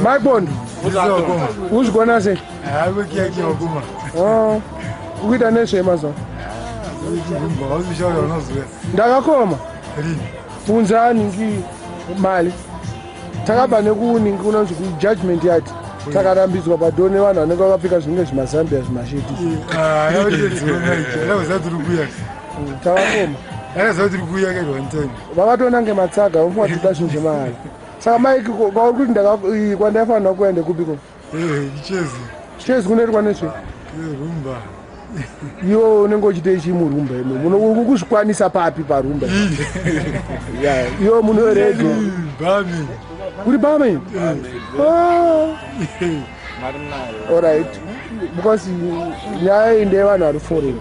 My bond. Who's gonna say? I will get you a woman. Oh, we don't know shame as well. Ndakakoma. Funzani ngi mali. Takaba nekuni kunonzi ku judgment yati. Takarambizwa padone vanhu vanenge vakapfeka zvinenge zvimazambia zvimasheti. Takakoma. Vakatona ngematsaga vomwatida zvinhu zvemahara. Saka maiki kwauri kuti kwandaifanira kuende kupiko? Chezi kunoitwa nezve? Rumba. Iwo unenge uchite chimurumba imo. Uri kuzvikwanisa papi parumba? Iwo munorege. Bami. Uri bami? Alright. Because nyaya inde vanhu vari foreign.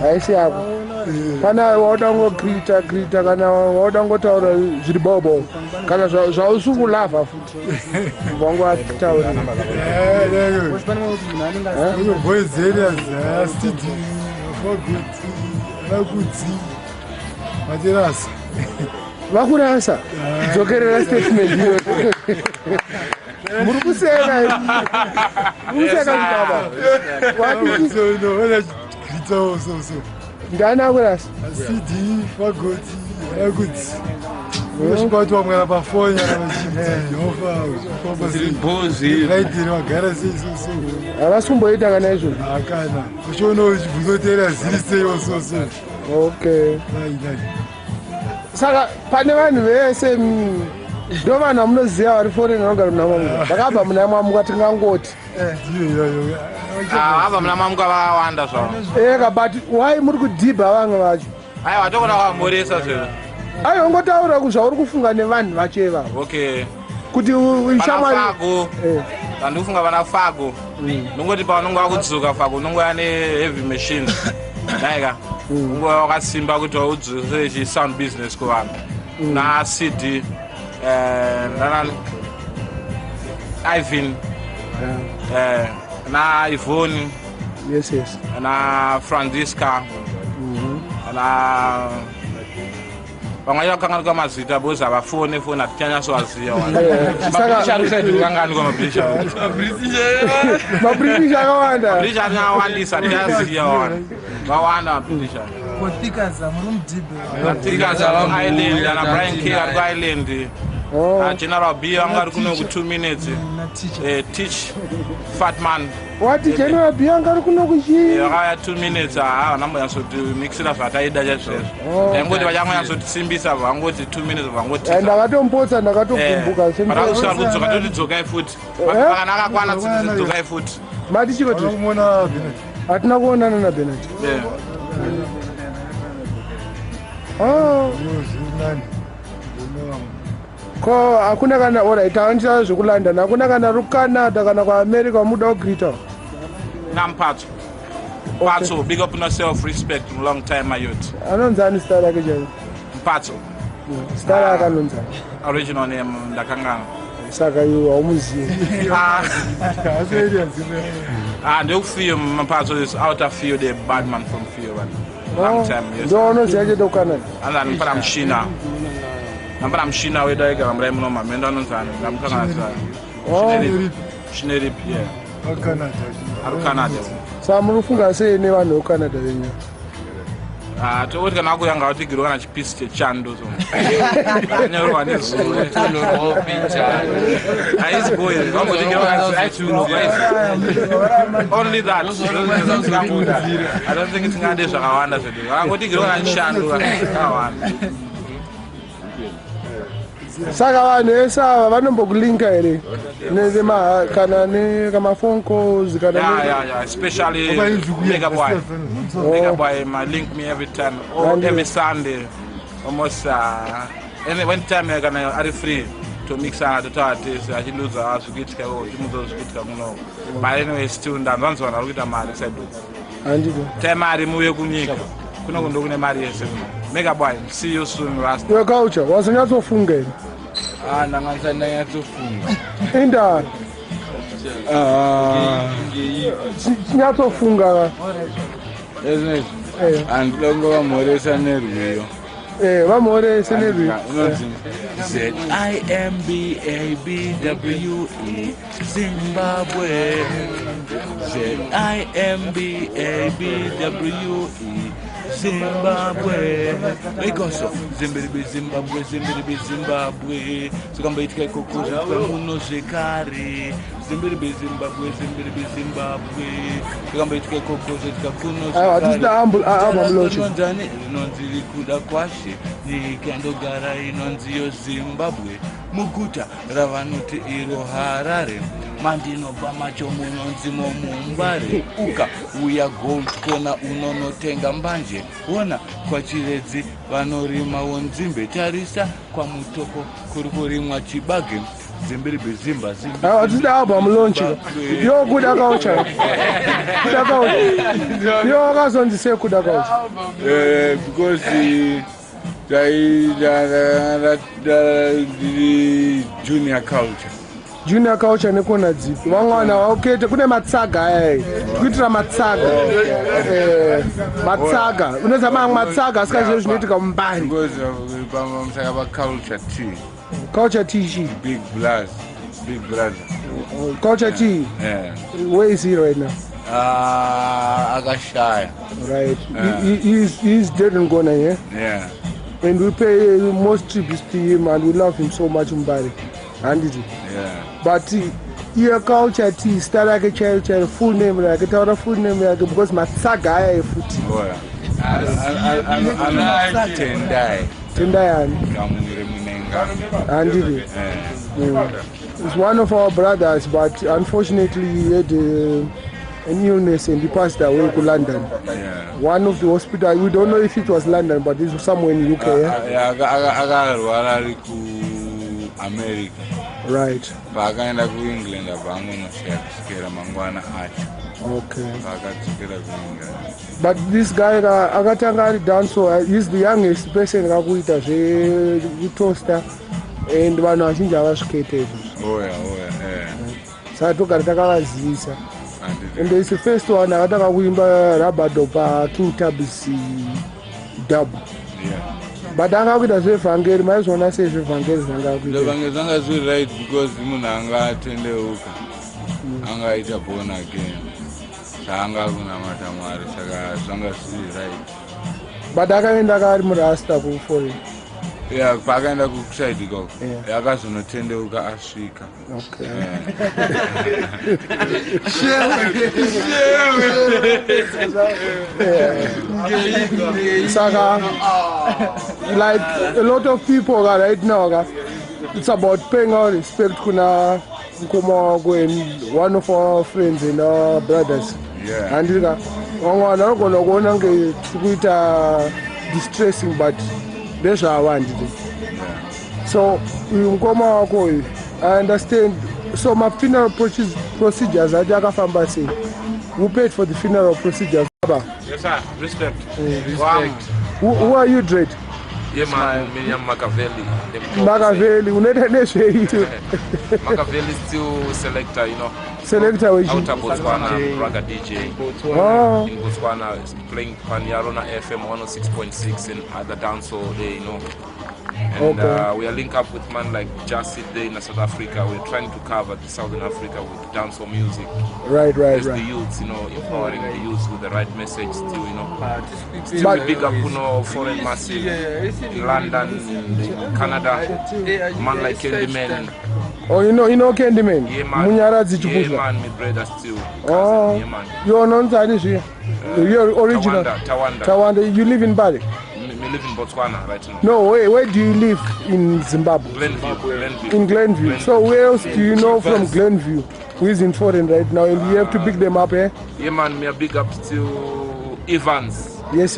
Haisi yako. Kana wauda ngokriita kana wauda ngotaura zviri bobo. Kana zvausukulava futi. Vangu ataura. Boys areas city for good. Nakudzi. Materasi. Vakurasa. Dzokerera statement iyo. Muri kuseka. Museka baba. Wati so. Ndana kurasa. CD for good. Nakudzi. Unoshibatu wamwana pafoni Bozi. Right wagara so. Avasumboita kana izvo. Akana. Ushono uchibvuzotera ziri so. Okay. Saka pane vanhu vese ndo vanhu vamunoziva vari foreign vanogara muna mamuka. Vakabva muna mamuka tingangoti. Abva muna mamuka vakawanda zvavo. Eka but why muri kudhibha vamwe vacho? Aiwa tokona kwamuresa zviro. Aiwa ungotaura zvauri kufunga nevanhu vacho ivavo. Okay. Kuti shamwari Fago. Ndandofunga vana Fago. Nongoti pavanonge vakudzuka Fago nongoya ne-heavy machines. Naika. Ungoya wakasimba kuti udzuse chi-sound business kuvanhu. Na CD. Ivan. Na Ivoni. Yes. Na Francisca. Na vamwe vakangana mazita boza vafone atichanyatsovaziva mabritish akawanda akawandisa atichaziva vawanda mabritish Island ana Brian K ari kuIsland General B anga ari kuno ku 2 minutes teach Fatman what General B anga ari kuno kuchi akaya 2 minutes namboyansoti mixira zvataida chazvezvo ngoti vachanyanyotisimbisa vangoti 2 minutes vangoti ndakatombotsa ndakatogumbuka semakusvika kudzoka totidzokai futi kana akakwana tidzokai futi mati chiko tinoona hatina kuonana naBenard ko hakuna kana alright taandisa zvekulondon hakuna kana ruKanada kana kuAmerica wamuda kugrita nampatso patso big up no self respect long time my youth anonzani star yake chaiyo mpatso star yake anonzani original name ndakangana saka iwe haumuzivi ndekufilm mpatso is out of field a bad man from field long time yes ndo unoziva chete kuKanada anzani mpara mshina nambara mshina wedaika vamrai muno mamendo anonzani ndamukangana Shinnerip Canada saka muri kufunga sei nevanhu veKanada venyu toti kana akuyanga watigirwa kana chipisi chechando anyorwa nezuva only that I don't think tingade zvakawanda zvedu vakangotigirwa kana chishando akawanda saka vanhu vese ava vanombokulinka here kana nekamaphone calls yeah especially Megaboy link me every time every Sunday almost when time kana ari free to mix ana totati achiluza azvikiitika chimuzozvikiitika kuno but anyway still ndanzvanzwa vari kuita mari saidu handiko time ari muye kunyika kuno kundo kune mari yese Megaboy see you soon last your culture wasanyatsofunga here ndanganyatsofunga indani chinyatsofunga handilongova mhoresa nerwiyo vamore senedwi inonzi ZIMBABWE Zimbabwe ZIMBABWE Zimbabwe ikoso Zimbabwe zikamboitika ikoko zvamuno zvekare Zimbabwe zikamboitika ikoko zvetika kuno zvinonzani rinonzi rikuda kwashe nyika ndogara inonziyo Zimbabwe muguta ravanoti iro Harare mandinobva macho munonzimo mumbare uka uya gold kona unonotenga mbanje ona kwachiredzi vanorimawo nzimbe tarisa kwamutoko kuri kurimwa chibage Zimbabwe Zimba this album launch yo kuda culture yo akazonzise kuda culture because junior culture nekona dzipi vamwana vaukete kune matsaga aya kuitira matsaga matsaga unoziva mamwe matsaga asikazive zvinoitika mumbari culture T chi big brother culture T where is he right now akashaya right he's dead and gone here yeah and we pay most tributes to him and we love him so much Mbari and it yeah but your culture T start like a child full name like a full name like because matsaga aya futhi Tendai and it it's one of our brothers but unfortunately he had an illness and he passed away to London. Yeah. One of the hospital, we don't know if it was London, but it was somewhere in UK. America. Right. Bakaenda ku England abangonoshekera mangwana acho. Okay. Bakatsikira ku England. But this guy akatanga ari dance, so he's the youngest person akakuita zve toaster and vanhu vazhinji avasvikete izvo. Oh yeah. Saka togara takavazivisa. And there's the first one akatanga kuimba Rabado pa King Tabis dub. Yeah. But akakuita zvevhangeri maizvona sei zvevhangeri zvangakuita. Zvevhangeri zvanga zviri right because munhu anga atendeuka. Angaita born again. Sanga kunamata Mwari saka zvanga zviri right. But akaenda kari murasta ku foreign. Yeah, pakaenda kuside ikoko. Yakazonotendeuka asvika. Okay. Saka, like a lot of people right now, it's about paying our respect kuna Nkomo and one of our friends and our brothers. Yeah. And I'm gonna get distressing, but that's what I wanted. Yeah. So, Nkomo, I understand. So, my funeral procedures, I just say, who paid for the funeral procedures? Yes, sir. Respect. Respect. Who are you, Dread? Yeah, man, Miriam Machiavelli. Machiavelli, Machiavelli is still selector, you know. Selector, which out of Botswana, Braga DJ. Oh. In Botswana, is playing Panyarona FM 106.6 and other dancehall there, you know. And okay. We are linked up with man like Just Sit There in South Africa. We're trying to cover the Southern Africa with dancehall music. Right. The youths, you know, empowering the youths with the right message still, you know. Still But big up, you know, foreign massive in London, in Canada, man like Candyman. Oh, you know Candyman? Yeah, man. Munyaradzi Yeah, Chipuzla. man, my brother still. Oh, Yeah, man. you're non-Chinese here. You're original. Tawanda. You live in Bali? I live in Botswana right now. No, where do you live in Zimbabwe? Glenview. In Glenview. So where else do you know from Glenview? Who is in foreign right now? And you have to pick them up, eh? Yeah, man, me a big up still Evans. Yes.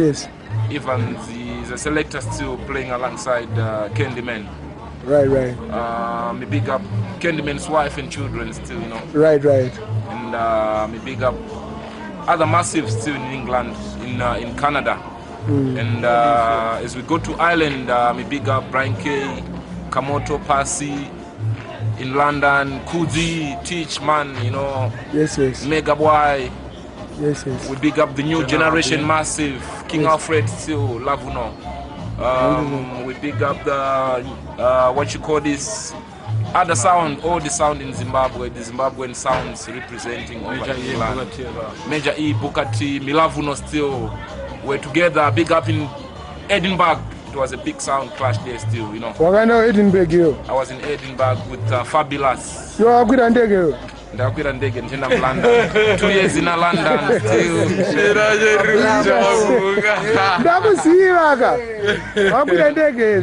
Evans is a selector still playing alongside Candyman. Right. Me big up Candyman's wife and children still, you know. Right. And me big up other massives still in England, in Canada. And as we go to Ireland, me big up Brian K, Kamoto Pasi, in London, Kuzi, Teach Man, you know. Yes. Mega Boy. Yes. We big up the new generation massive, King Alfred still, Lavuno. We big up the what you call this other sound, all the sound in Zimbabwe, the Zimbabwean sounds representing over England. Major E, Booker T, Milavuno still were together. Big up in Edinburgh. It was a big sound clash there still, you know. What kind of Edinburgh you? I was in Edinburgh with Fabulous. You are good and take you. Ndakwira ndege nchenda London. 2 years in London still. Ndakusiva. Wakuda ndege.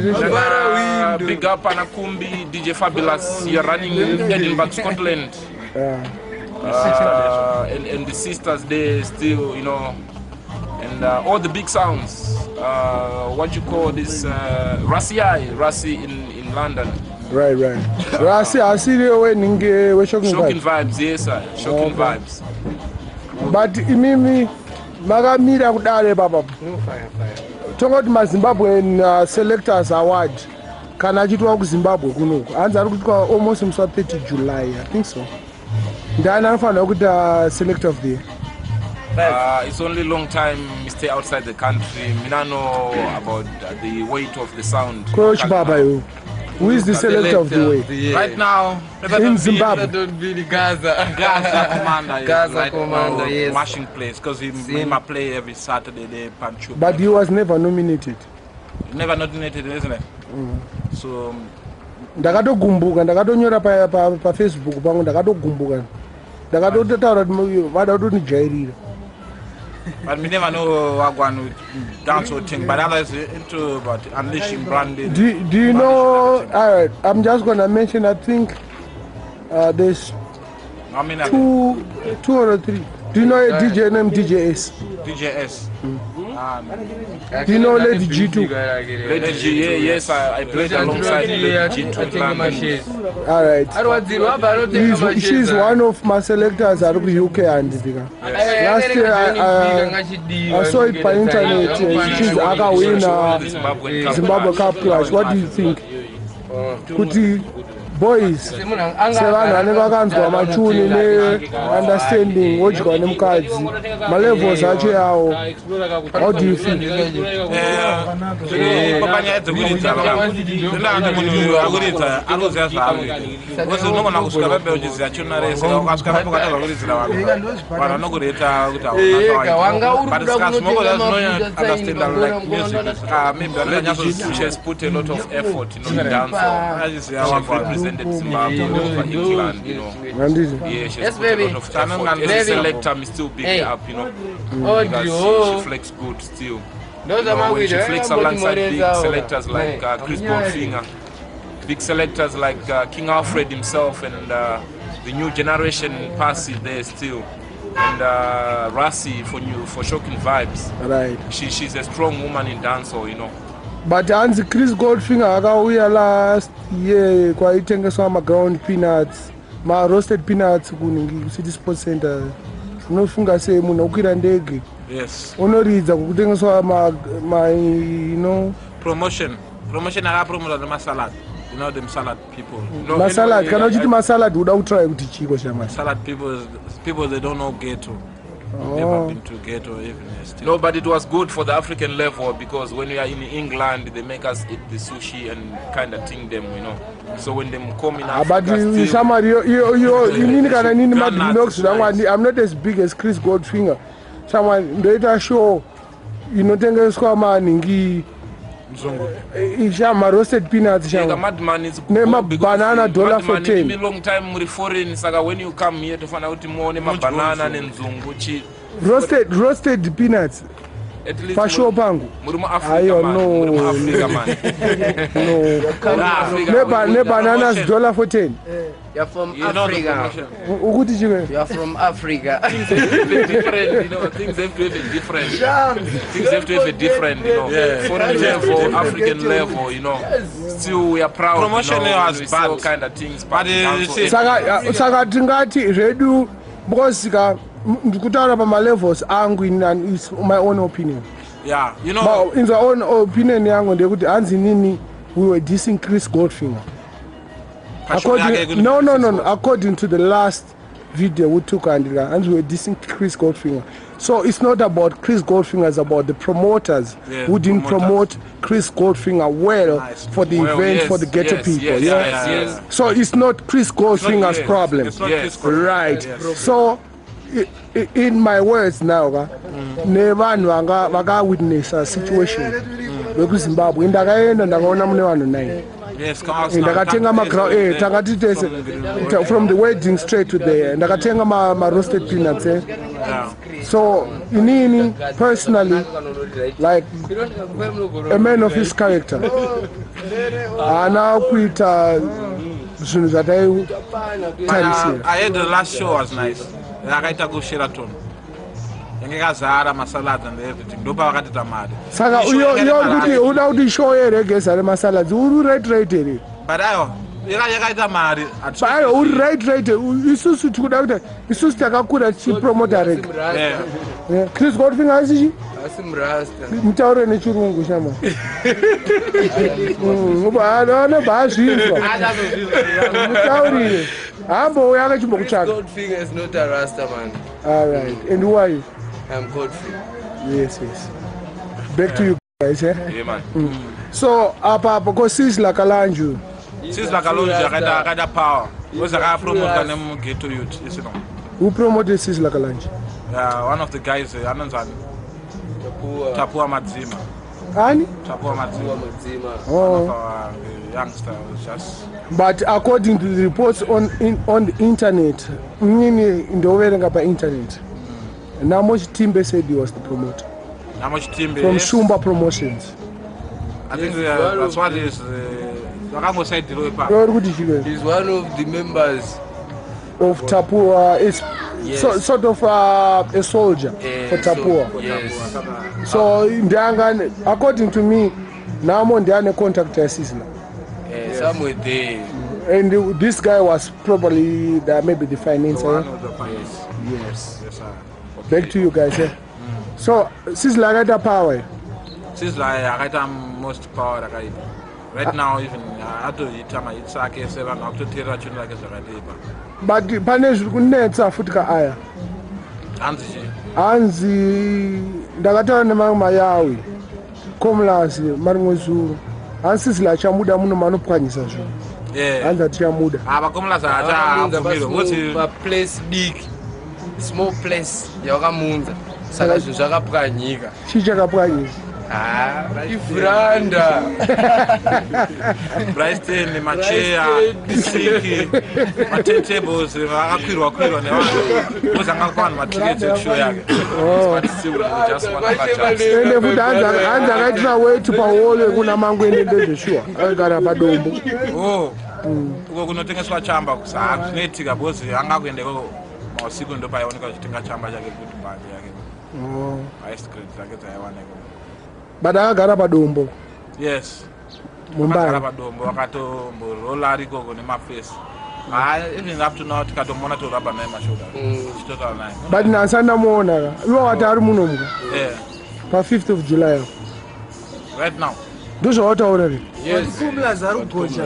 Big up Anakumbi, DJ Fabulous. You're running Edinburgh, Scotland. And the sisters there still, you know. And all the big sounds. What you call this? Rassi in London. Right. Rassi, I see you when we're shocking vibes. Yes, sir. Shocking vibes. But imimi magamira kudale baba. Tongo ma Zimbabwean selectors award kana chitwa ku Zimbabwe kunoku. Hanzi ari kutwa almost on 30 July, I think so. Ndana anofana kuita selector of the year. It's only long time we stay outside the country. I know about the weight of the sound. Coach Baba, who is the selector of the weight? Right now, in Zimbabwe. Gaza commander, yes. Mashing place, because he might play every Saturday day, Pancho. But he was never nominated. Never nominated, isn't it? So ndakatogumbuka ndakatonyora pa Facebook pangu ndakatogumbuka ndakatotaura kuti vada kutonijairira. But we never know what one would dance or thing. But others into about unleashing branding. Do you know? Alright, I'm just gonna mention. I think there's two or three. Do you know a DJ named DJS? DJS. Do you know Lady G2? Lady G, yes, I played alongside Lady G2. Alright. She's one of my selectors at the UK and last year I saw it by internet. She's Aka winner Zimbabwe Cup Clash. What do you think? Kuti boys, sevana anekakanzwa machuni ne-understanding wojika nemukadzi malevels acho yawo. How do you feel? Panyaya dzekuridza ndinanga munhu akuridza anoziva zvaanoita because unogona kusvika pabeochiziva chona rese ukasvika papo ukatadza kuridzira vanhu vanokureta kuti she has put a lot of effort, you know, in dance. She has represented Zimbabwe over England, you know. Yeah, she has put a lot of effort. As a selector, me still big up, you know, because she flex good still. You know, when she flex alongside big selectors like Chris Goldfinger, big selectors like King Alfred himself, and the new generation passes there still. And Rassi for shocking vibes. Right. She's a strong woman in dancehall, you know. But hanzi Chris Goldfinger akauya last year kwaitengeswa ground peanuts, roasted peanuts kuningi City Sports Center. Unofunga sei munhu ukwira ndege. Yes. Unoridza kutengeswa you know promotion akapromota nemasalad. You know them salad people. No, masalad kana uchiti masalad uda kutry kuti chiko chama. Salad people they don't know ghetto. Never been to ghetto even still. No, but it was good for the African level because when we are in England, they make us eat the sushi and kind of ting them, you know. So when them come in Africa, but you somebody you need kana nini madinox I'm not as big as Chris Goldfinger. Someone later show inotengeswa maningi ishama roasted peanuts yeah, madman is banana $10 for 10. In a long time muri foreign saka when you come here to find out more banana nenzungu chi roasted peanuts at least for sure pangu muri mu Africa man muri mu Africa man no bananas $1 for 10. You're from Africa. Ukuti chiwe You're from Africa. Different, you know, things have to be different. Things have to be different, you know. Yeah. Foreign level, African level, you know. Still we are proud. Promotion, you know, was we bad. all kind of things. But saka tingati redu because ndikutaura pa levels angu is my own opinion. Yeah, you know. But in the own opinion yangu ndekuti hanzi nini we were dissing Chris Goldfinger. According to the last video we took and we're dissing Chris Goldfinger. So it's not about Chris Goldfinger, it's about the promoters who didn't promote Chris Goldfinger well for the event, for the ghetto people. Yes. So it's not Chris Goldfinger's problem. It's not Chris Right. So in my words now, nevanhu vanga witness a situation vekuZimbabwe ndakaenda ndakaona mune vanhu 9. Yes, ndakatenga tangatitese from the wedding straight to there ndakatenga ma roasted peanuts so inini personally like a man of his character ana kuita zvinhu zvataitarisira. I heard the last show was nice. Akaita ku Sheraton. Ngekazara masalads and everything. Ndopa vakatita mari. Saka uyo kuti uda kuti show yeregeza masalads uri rate here. But ayo yakaita mari. Ayo uri rate isusu tikuda kuti isusu takakura chipromoter reg. Chris Goldfinger asichi? Asimrasta. Mutaure nechirungu shama. Ubana bazvinzwa. Mutaurire. Hambo uyaka chimbokutsvaka. Goldfinger is not a Rasta man. All right. And who are you? I'm Godfrey. Yes. Back to you guys, eh? Yeah, man. So, because Sizzla Kalonji. Sizzla Kalonji akaita power. Wozaka promote nemu ghetto youth, you know. Who promoted Sizzla Kalonji? One of the guys, Ananzani. Tapua Madzima. Ani? Tapua Madzima. Oh. One of our youngsters was just. But according to the reports on the internet, Mnini Ndoverenga by internet. Namoch Timbe said he was the promoter. Namoch Timbe from Shumba Promotions. I think that's what is. He's one of the members of Tapua. It's sort of a soldier for Tapua. Yes. So according to me, Namo Ndiane contacted Sizzla. Somewhere there. And this guy was probably maybe the financer. Yes. Back to you guys. So Sizzla got power. Sizzla got most power. Right now, even I do it. It's like 7 October. But Panej kunetsa futika aya. Anzi ndakataura nemamwe yawi Komlasi maringozuru. Sizzla chamuda muno manopwanyisa zvinhu. Anza tichamuda. Komlasi a place big. Small place yakamunza saka zvinhu zvakapwanyika. Chichakapwanyika. Ifranda. Brighton, machair, siki, tables, vakakwirwa nevanhu. Vozanga kuwana matickets ekushoo yake. Just one ende futi hanzi akaitira weti paholo kuna mangwende ndezveshuwa akagara padombo. Uko kunotengeswa chamba zvinoitika because anga kuendeko mausiku ndo paioneka achitenga chamba chake kuti bandi yake. Highest grade dzake dzaiwaneko. But akagara padombo. Yes. Mumbai. Akagara padombo akatomborora ariko nemafesi. Even up to now tikatomona toraba naye mashoda. Chitotaura naye. But nasandamuona iwo wati ari muno muka. Pa 5th of July. Right now. Ndozvawataura here. Yes. Kumla zarugocha.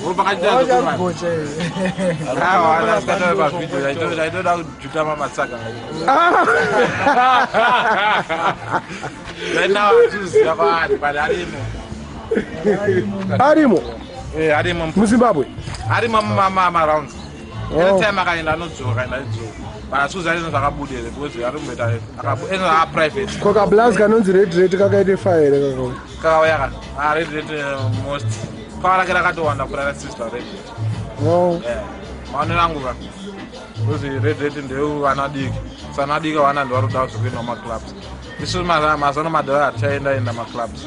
Urupakaita zarugocha. Skatoa video. I don't know juta mama tsaka. Right now choose yakawani but arimo. Arimo. MuZimbabwe. Arimo mama around. Any time akaenda nodzoka Basuza izvo zvakabudire because arumboita ena private. Koka blast kanonzi red kakaite fire kakauya red most power rake rakatowanda kurara sister red. Maonero angu because red ndevana diki sana diki vana ndivaruda zvokuenda mumaclubs. Isu mazano madhara hatichaenda maclubs.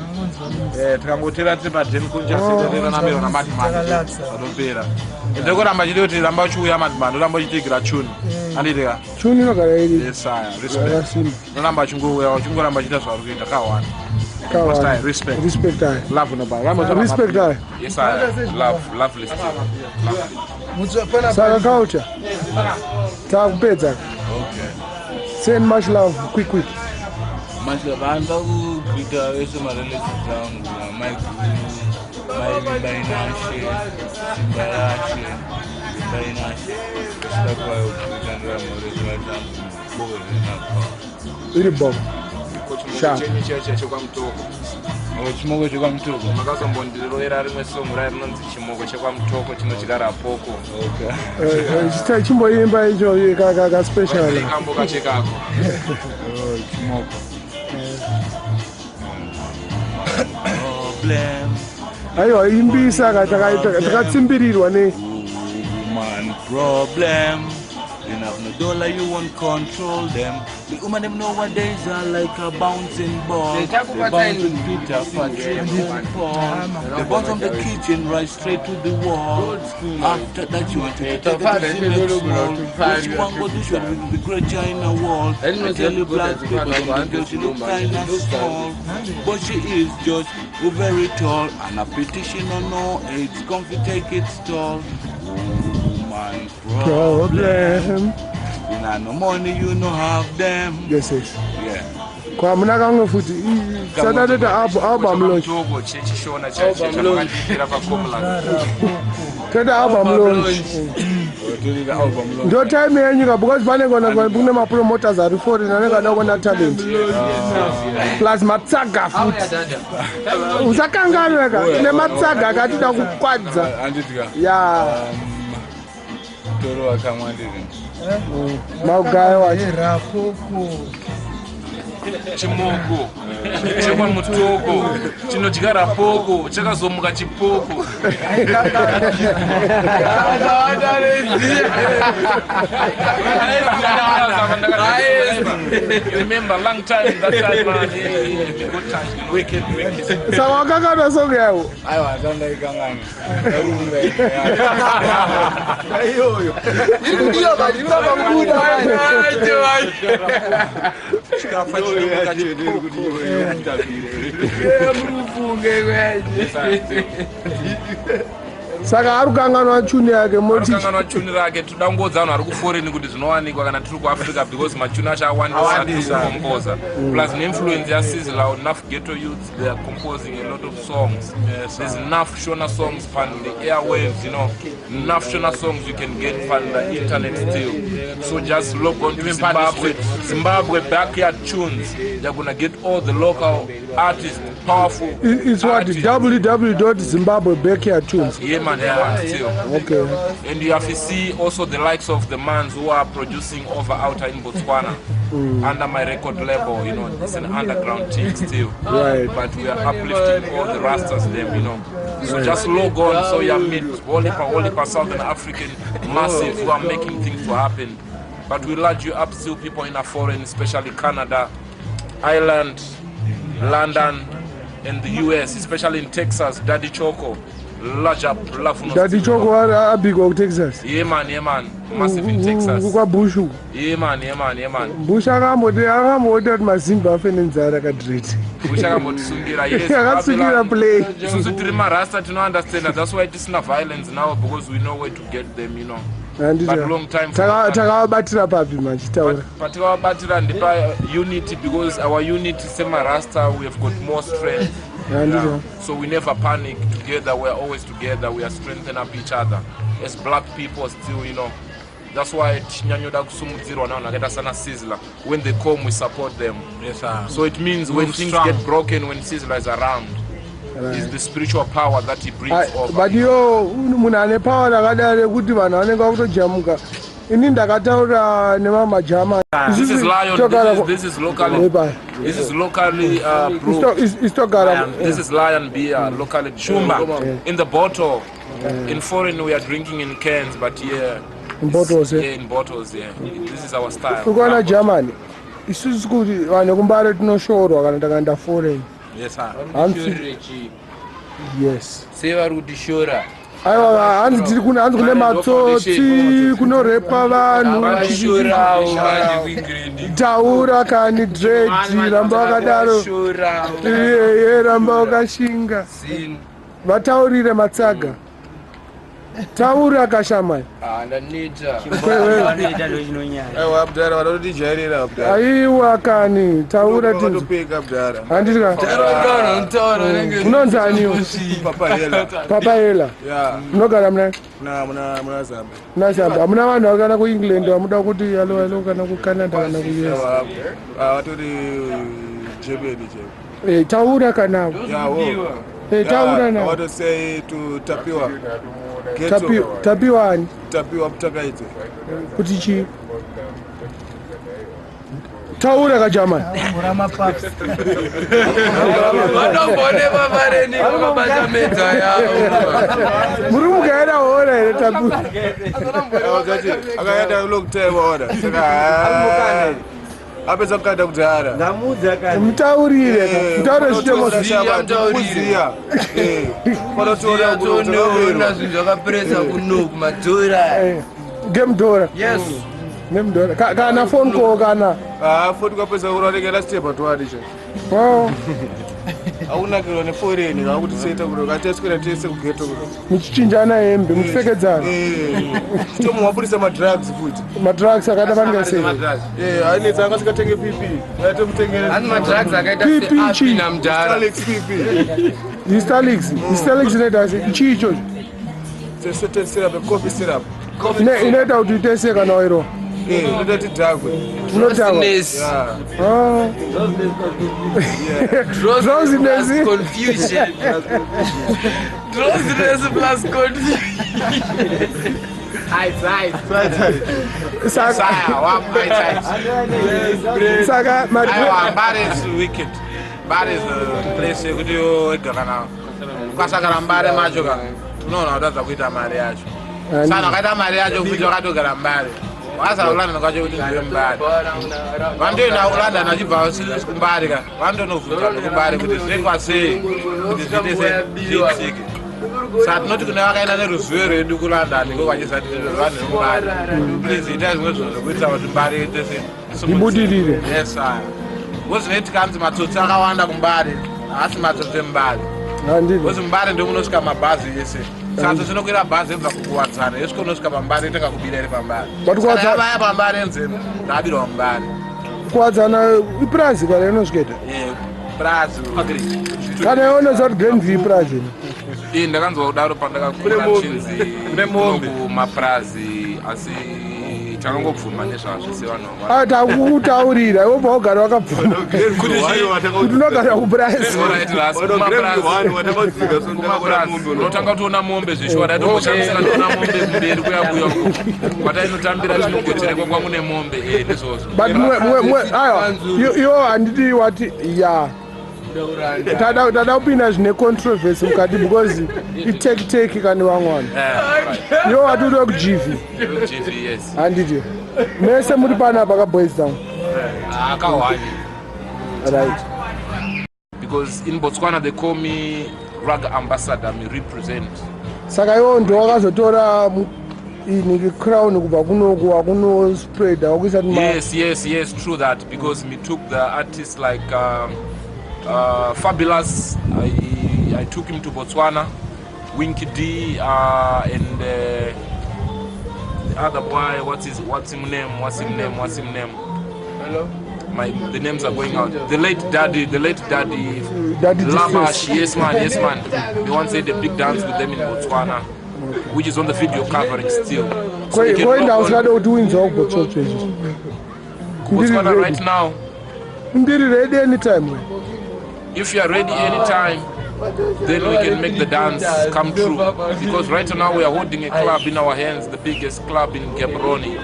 Tikangotera tiri padheni kunjaseerera nambero namadhimani zvatopera. Ndekuramba chiri kuti ramba uchiuya madhimani oramba uchitigira chuni. Andidika chuni inogara iri. Yes sir, respect. Noramba uchingouya uchingoramba uchiita zvauri kuita kawanda. Respect. Respect I. Love nobody. Respect I. Yes I love listening. Saka culture. Takupedza. Okay. Send much love quick. Much love. I'm going to greet my relatives down. My Nashe, very nice. That's why we can run original dance. iri bomb chimoko chekwamutoko makazombondiroera rimwe song rai rinonzi chimoko chekwamutoko chinodya rapoko chimboimba icho kaspecial kambo kachekako chimoko aiwa imbisa takatsimbirirwa ne man problem. You have no dollar, you won't control them. The woman them nowadays are like a bouncing ball. They bounce with Peter, forget the bottom of the kitchen, right straight to the wall. After that, you want to take the next wall. What you want to do should be the great China wall. I tell you, black people, the she look kind of small, but she is just very tall. And a petition or no, it's comfy, take it stall. My problem. You know, no money, you no have them. Yes. Yeah. Kwa muna kango futi Saturday album launch. Tata album launch. Ndio time yenyu because bane kune ma promoters ari for nanga na talent. Plus matsaga futi. Usakanganweka ne matsaga akatida kukwadza. Yeah. Toro akamwandiri. Maugayo wacho. Chimoko chekwamutoko chinodya rapoko chakazomuka chipoko. Remember long time that time man. Good time. Wicked. Sawa kakana song yao. Aiwa zanda ikangani. Ayo. Ndio bali baba mbuda. Saka arukanganwa tune yake moti. Arukanganwa tune rake tudangodzana ari kuforeign kuti zvinowanikwa kana tiri kuAfrica because matune acho awandisa kukompoza. Plus influence ya Sizzla enough ghetto youths, they are composing a lot of songs. There's enough Shona songs on the airwaves, you know. Enough Shona songs you can get on the internet still. So just log on to Zimbabwe backyard tunes. They're gonna get all the local artists, powerful. It's what www.zimbabwebackyardtunes. Yeah, man, still. Okay. And you have to see also the likes of the mans who are producing over outer in Botswana under my record label. You know, it's an underground team still. Right. But we are uplifting all the rastas them, you know. So just log on, so you meet all the Southern African massive who are making things to happen. But we large you up still people in a foreign, especially Canada, Ireland, London, and the US, especially in Texas, Daddy Choco. Large up, love. Daddy Choco are big of Texas. Yeah man. Massive in Texas. Bushu. Yeah man. Busha akamode mazimba afenenzara kadrete. Busha akamotisungira, yes. Akasungira play. So three rasta to understand that. That's why it is not violence now, because we know where to get them, you know. But long time. Takabatira papi machitaura. Takabatira ndipa unity, because our unity sema rasta, we have got more strength. Yeah. So we never panic. Together, we are always together. We are strengthening up each other as black people still, you know. That's why when they come, we support them. Yes, sir. So it means when things get broken, when Sizzla is around, it's the spiritual power that he brings over. But yo, munane power nakadare kuti vanhu vanenge vakutojamuka. Ini ndakataura nemama German. This is Lion. This is locally. This is locally brewed. This is Lion beer, locally Chumba. In the bottle. In foreign we are drinking in cans, but here in bottles. Yeah, in bottles. Yeah. This is our style. Ukona German. Isusu kuti vanhu kumbare tinoshorwa kana takaenda foreign. Yes sir. Yes. Seva kuti shora. Aiwa hanzi kune matsotsi kunorepa vanhu taura kani dread ramba wakadaro ramba wakashinga vataurire matsaga taura kashama ndanita aiwa abdara vanotodijairira abdara aiwa kani taura tinzo vatopeka abdara handitika unonzaniwo papahela papaela ya munogara muna muna zambia nazambia hamuna vanhu vakana kuengland vamuda kuti alo kana kucanada kana kuus vatori germany cheko taura kanavo taura navo vatosei tutapiwa tapiwani tapiwa mutakaite kuti chii taura kajamani vanobone vavareni vamabata medza yavo muri mukaenda hora here tapiwa akaenda long time order saka apedza kukaita kudhara mutaurire mutaurire chitemokuziya panotoona toona zvinhu zvakapresa kuno kumadhora ngemdhora yes nemdhora kana phone call kana foti kwapedza kuronekera stepa toadicha aunakirwa neforeni kakuti seta kuno kateswera tese kugeto kuno muchichinjana hembe muchipfekedzana chitomuwapurisa madrugs futi madrugs akaita vange sei ainetsa anga sikatenge pp aite kutengera ani madrugs akaita PP seapi namdhara histalix inoita sei chii ichocho syrup coffee syrup inoita kuti itese kana wairo inoita tidhagwe unodhagwa Drosiness confusion. Drosiness plus confusion. saka mbare is wicked. Mbare is the place yekuti wega kana ukasakara mbare macho kana unoona kutadza kuita mari yacho. Sana wakaita mari yacho kuti wakatogara mbare. Wasa ulanda kwacho kuti ndiwe mbare. Vandoenda ulanda nachibva kumbare kana vandonovhunza kumbare kuti zvekwa sei kuti zviite sei. Saka tinoti kune vakaenda neruzivo rwedu kulandani kokwachizati vanhu vembare. Please itai zvimwe zvinhu zvokuitira kuti mbare iite sei ibudirire. Yes sir. Wozvinoti kanzi matsotsi akawanda kumbare asi matsotsi embare. Wozi mbare ndio munosvika mabhazi ese. Saka zvinokwira bhazi ebva kukuwadzana yesvika unosvika pambare itenga kubira iri pambare. Vaya pambare nzemu ndabirwa mumbare. Kuwadzana iprazi kana inosvikaita Prazi kana ionoza kuti Grenville iprazi ndakanzwa kudaro pandakakura chinzi kumaprazi asi chakangobvuma nezvazvo sevanhu takukutaurira iwo paugara wakabvuma kuti unogara kuprazi unotanga kutoona mombe zvishwa daitomboshandisira ndoona mombe mberi kuyabuya kwatainotambira chinogweterekwa kwangu nemombe ndizvozvo but aiwa iwo handiti wati ya tada kupinda zvine controversy mukati because itekiteki kani vamwana iwo wati uri wekugv handiti mese muri panapa kaboys down right because in Botswana they call me rug ambassador, me represent. Saka iwo ndo wakazotora ini crown kubva kunoku akuno spread akuisa yes true that because me took the artists like Fabulous. I took him to Botswana, Winky D, and the other boy. What's his name? Hello. The names are going out. The late daddy Lamash. Yes man. They once said the big dance with them in Botswana, which is on the video covering still. So Botswana right now. Ready anytime. If you are ready anytime, then we can make the dance come true. Because right now we are holding a club in our hands, the biggest club in Gaborone,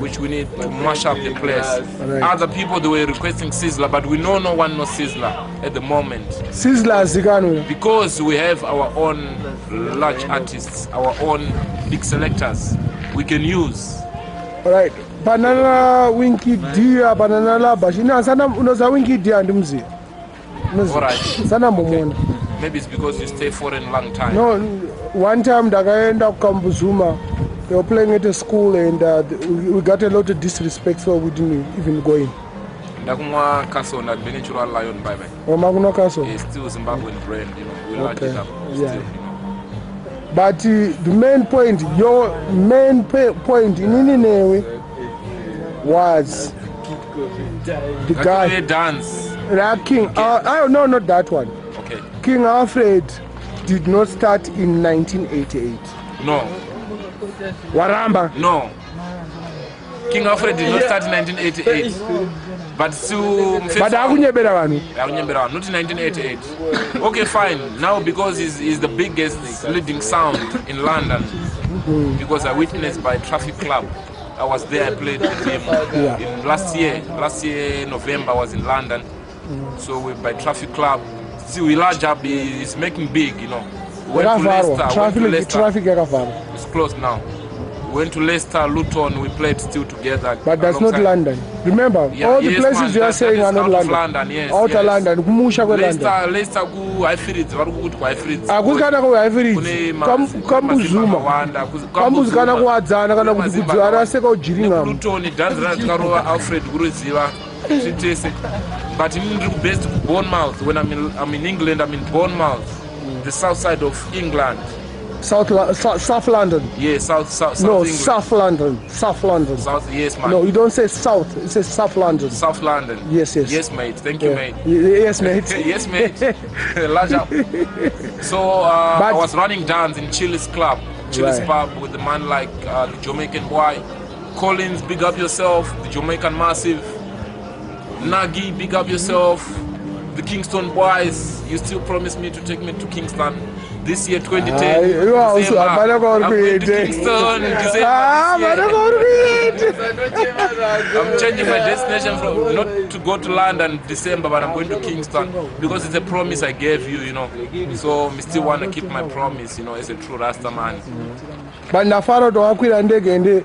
which we need to mash up the place. Right. Other people, they were requesting Sizzler, but we know no one knows Sizzler at the moment. Sizzler Zigano. Because we have our own large artists, our own big selectors we can use. All right. Banana Winky Dia, Banana Labashina, Sana Unoza Winky Dia and Mzi. Alright. Maybe it's because you stay foreign long time. No, one time I ended up Kambuzuma. They were playing at a school and we got a lot of disrespect, so we didn't even go in. Ndakumwa Castle na Natural Lion bye. Oh, Maguna Castle. It's still Zimbabwean brand, you know. We like it up still, you know. But the main point, your main point in Nininewe was the guy. Dance. King. No, not that one. Okay. King Alfred did not start in 1988. No. Waramba. No. King Alfred did not start in 1988. But still. But akunyebera vanhu. Not in 1988. Okay, fine. Now because he's the biggest leading sound in London. Because I witnessed by Traffic Club. I was there, I played with him in last year November I was in London. So we by Traffic Club. See, we large up, he's making big, you know. We went to Leicester. Traffic It's closed now. We went to Leicester, Luton, we played still together. But that's not London. Remember, all the places you are saying are not London. Yes, Outer London, kumusha kwe London. Leicester ku Highfields, vari kukuti ku Highfields. Akuzikana ku Highfields. Kambuzuma. Kambuzikana kuwadzana kana kuti kudziwana aseka ujiringa. Luton, danzira tikarowa Alfred kuruziva. But in best Bournemouth, when I'm in England, I'm in Bournemouth, the south side of England. South London. Yeah, South No, England. South London. South London. South, yes, man. No, you don't say South. You say South London. South London. Yes. Yes, mate. Thank you, mate. Yes, mate. Yes, mate. Large up. So I was running dance in Chili's club, Chili's pub, with a man like the Jamaican boy, Collins. Big up yourself. The Jamaican Massive. Nagi, big up yourself. The Kingston boys. You still promised me to take me to Kingston. This year 2010, you are also I'm going to Kingston in December. I'm changing my destination from not to go to London December, but I'm going to Kingston because it's a promise I gave you, you know. So I still want to keep my promise, you know, as a true Rasta man. But Nafaro to Akwila Ndege,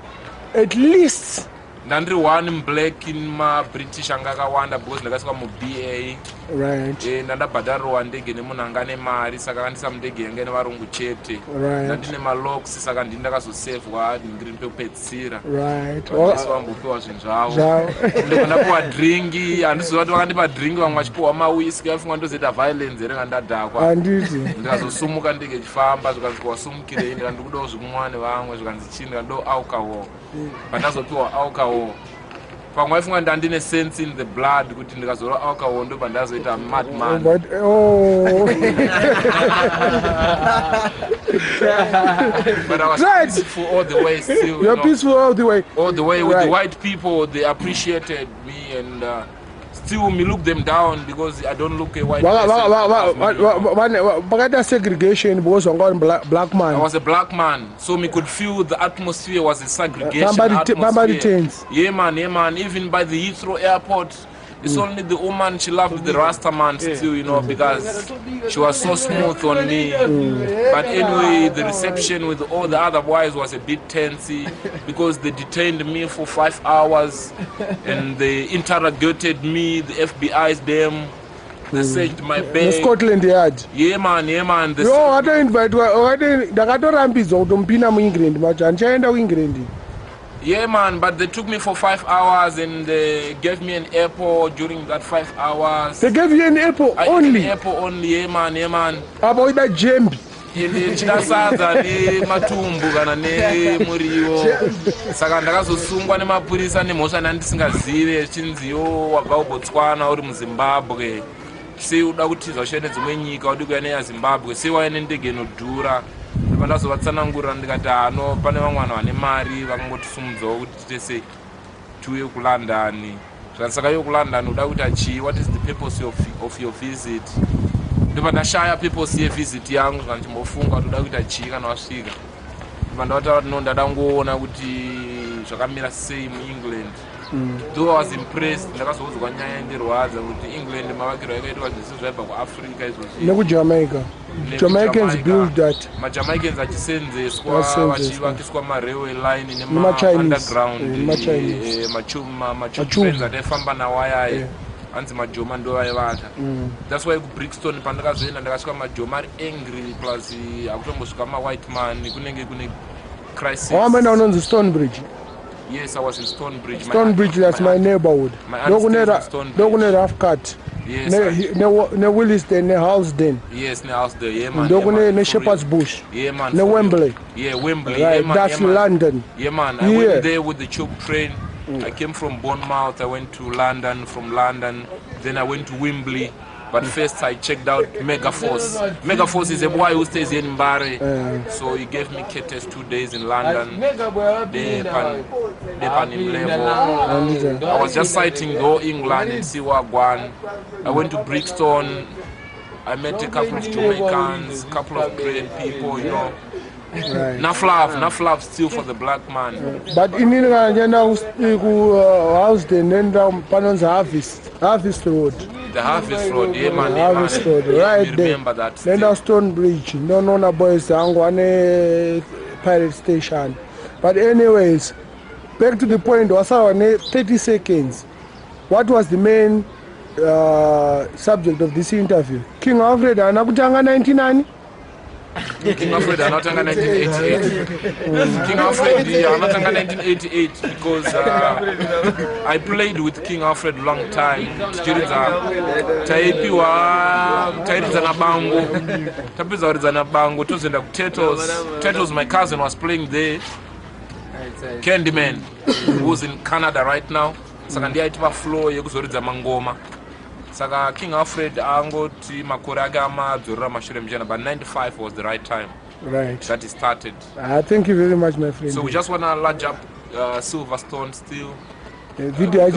at least. Nandri one black in my British angakawanda because ndakasika mu BA. Right. Ndandabhadharo wandege nemunhangane mari saka kandisa mundege yange nevarungu chete. Ndandine malocks saka ndini ndakazosevwa ndingiri ndopedzisira. Right. Wambopiwa zvinhu zvavo. Ndapuwa dringi, handizova kuti vakandipa dringi vamwe vachipiwa mawhisky afunga ndozoita violence here ngandadhakwa. Handiti. Ndikazosumuka ndege ichifamba zvikanzi wasumukirei ndikati kudawo zvikumwa nevamwe zvikanzi chii ndikati alcohol. Pandazopiwa alcohol. Pamwe vaifunga ndandine sense in the blood kuti ndikazorwa alcohol ndo pandazoita madman. But But I was peaceful all the way still. You're peaceful all the way. All the way with the white people, they appreciated me and still me look them down because I don't look a white person. But segregation because I'm black man. I was a black man, so me could feel the atmosphere was a segregation atmosphere. Yeah man, even by the Heathrow airport, it's only the woman, she loved the Rasta man still, you know, because she was so smooth on me. But anyway, the reception with all the other boys was a bit tensy because they detained me for 5 hours and they interrogated me, the FBI's them. They searched my bag. Scotland Yard. Yeah man. Yo, I don't invite. Ndakatorambizwa kutompina muEngland macho andichaenda kuEngland. Yeah man, but they took me for 5 hours and they gave me an airport during that 5 hours. They gave you an airport only? An airport only, yeah man. About that jembi? Chidasadza nematumbu kana nemuriwo saka ndakazosungwa nemapurisa nemhosva ndandisingazive chinziyo wabva kubotswana uri muZimbabwe sei uda kutiza ushende dzimwe nyika udi kuya neyaZimbabwe sei waya nendege inodhura pandazovatsanangurira ndikati hano pane vamwe vanhu vane mari vakangotisumudzawo kuti titese tiuye kuLondon saka iyo kuLondon uda kuita chii, what is the purpose of your visit? Ndipo ndashaya purpose yevisit yangu zvanchimbofunga kuti uda kuita chii kana wasvika. Ndipo ndavataura kuti ndada ngoona kuti zvakamira sei muEngland. Though I was impressed, ndakazoudzwa nyaya yendirwadza kuti England mavakirwo yakaitwa zvese zvaibva kuAfrica izvozvi. NekuJamaica. Jamaicans build that. MaJamaicans achisenzeswa vachivakiswa marailway line nemaunderground machutrains ataifamba nawo ayaye anzi majoma ndo vaivata. That's why kuBrixton pandakazoenda ndakasvika majoma ari angry plus akutombosvika mawhite man kunenge kune crisis. Wamenda unonzi Stonebridge? Yes, I was in Stonebridge. Stonebridge, that's my neighborhood. Dokune rough cut. Yes, ne Williston, ne Housden. Yes, ne house there. Yeah, man. Ndoko Yeah, man, ne for Shepherd's real. Bush. Yeah, man. Ne for real. Wembley. Yeah, Wembley. Right, Yeah, man. that's yeah, man. London. Yeah, man. I Yeah. went there with the tube train. I came from Bournemouth. I went to London. From London, then I went to Wembley. But first I checked out Megaforce. Megaforce is a boy who stays in Mbare. So he gave me Ketes 2 days in London. They pan him level. I was just sighting the whole England and see what gone. I went to Brixton. I met a couple of Jamaicans, couple of great people, you know. Right. Enough love still for the black man. But in England, Housden, then down Panon's Harvest Road. The Harvest Road, yeah, man. Harvest Yeah, Road, man. right You there. remember that Then still. down Stonebridge. No, no, boys, Angwane Pirate Station. But anyways, back to the point, was our 30 seconds. What was the main subject of this interview? King Alfred anakutanga 99? King Alfred anatanga 1988. King Alfred anatanga 1988 because I played with King Alfred long time. Taipiza na bango. Tapiza wariza na bango. Tozenda Tettos. Tettos, my cousin, was playing there. Candyman, who's in Canada right now. Saka ndiye aitipa flow yekuzoridza mangoma. Saka King Alfred angoti makore ake amadzorera mashure mjana, but 95 was the right time Right. that he started. Thank you very much, my friend. So we just want to large up Silverstone still. Video